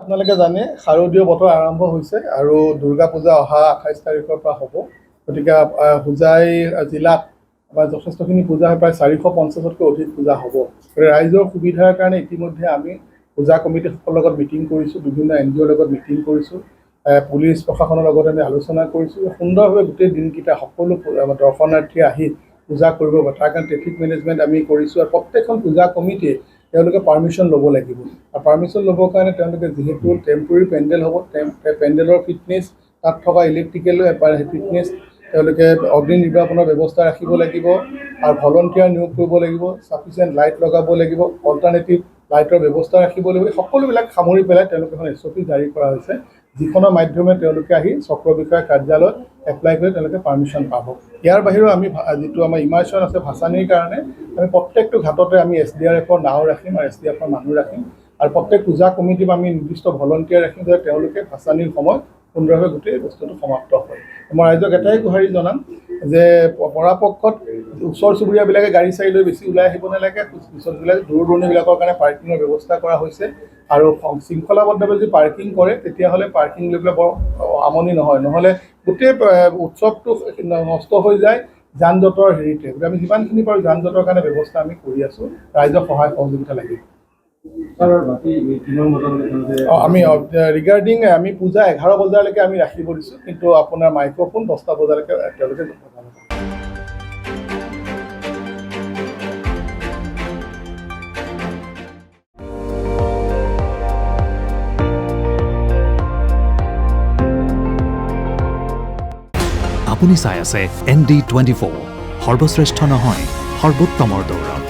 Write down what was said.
আপোনালোকে জানে শাৰদীয় বতৰ আৰম্ভ হৈছে আৰু দুৰ্গা পূজা অহা 28 তাৰিখৰ পৰা হ'ব। গতিকে হোজাই জিলাত যথেষ্টখিনি পূজা হয়, প্ৰায় 450তকৈ অধিক পূজা হ'ব। ৰাইজৰ সুবিধাৰ কাৰণে ইতিমধ্যে আমি পূজা কমিটিসকলৰ লগত মিটিং কৰিছোঁ, বিভিন্ন NGOৰ লগত মিটিং কৰিছোঁ, পুলিচ প্ৰশাসনৰ লগত আমি আলোচনা কৰিছোঁ। সুন্দৰভাৱে গোটেই দিনকেইটা সকলো দৰ্শনাৰ্থী আহি পূজা কৰিব পাৰে, তাৰ কাৰণে ট্ৰেফিক মেনেজমেণ্ট আমি কৰিছোঁ। আৰু প্ৰত্যেকখন পূজা কমিটিয়ে তেওঁলোকে পাৰ্মিশ্যন ল'ব লাগিব। আৰু পাৰ্মিশ্যন ল'বৰ কাৰণে তেওঁলোকে যিহেতু টেম্পৰেৰী পেণ্ডেল হ'ব, পেণ্ডেলৰ ফিটনেছ, তাত থকা ইলেক্ট্ৰিকেল ফিটনেছ, তেওঁলোকে অগ্নি নিৰ্বাপনৰ ব্যৱস্থা ৰাখিব লাগিব আৰু ভলণ্টিয়াৰ নিয়োগ কৰিব লাগিব, চাফিচিয়েণ্ট লাইট লগাব লাগিব, অল্টাৰনেটিভ লাইটৰ ব্যৱস্থা ৰাখিব লাগিব। সকলোবিলাক সামৰি পেলাই তেওঁলোকে এখন SOP জাৰি কৰা হৈছে, যিখনৰ মাধ্যমে তেওঁলোকে আহি চক্ৰ বিষয়া কাৰ্যালয়ত এপ্লাই কৰি তেওঁলোকে পাৰ্মিশ্যন পাব। ইয়াৰ বাহিৰেও আমি যিটো আমাৰ ইমাৰ্চন আছে ভাচানিৰ কাৰণে, আমি প্ৰত্যেকটো ঘাটতে আমি SDRFৰ নাও ৰাখিম আৰু SDFৰ মানুহ ৰাখিম আৰু প্ৰত্যেক পূজা কমিটিত আমি নিৰ্দিষ্ট ভলণ্টিয়াৰ ৰাখিম, যাতে তেওঁলোকে ভাচানিৰ সময়ত সুন্দৰভাৱে গোটেই বস্তুটো সমাপ্ত হয়। মই ৰাইজক এটাই গুহাৰি জনাম যে পৰাপক্ষত ওচৰ চুবুৰীয়াবিলাকে গাড়ী চাড়ী লৈ বেছি ওলাই আহিব নালাগে। পিছতবিলাক দূৰ দূৰণিবিলাকৰ কাৰণে পাৰ্কিঙৰ ব্যৱস্থা কৰা হৈছে আৰু শৃংখলাবদ্ধভাৱে যদি পাৰ্কিং কৰে তেতিয়াহ'লে পাৰ্কিং লৈ পেলাই বৰ আমনি নহয়, নহ'লে গোটেই উৎসৱটো নষ্ট হৈ যায় যান জঁটৰ হেৰিতে। গতিকে আমি যিমানখিনি পাৰোঁ যান জঁটৰ কাৰণে ব্যৱস্থা আমি কৰি আছোঁ, ৰাইজৰ সহায় সহযোগিতা লাগিব। আমি ৰিগাৰ্ডিং আমি পূজা 11 বজালৈকে আমি ৰাখিব দিছোঁ, কিন্তু আপোনাৰ মাইক্ৰফোন 10টা বজালৈকে তেওঁলোকে আপুনি চাই আছে ND24, সৰ্বশ্ৰেষ্ঠ নহয় সৰ্বোত্তমৰ দৌৰ।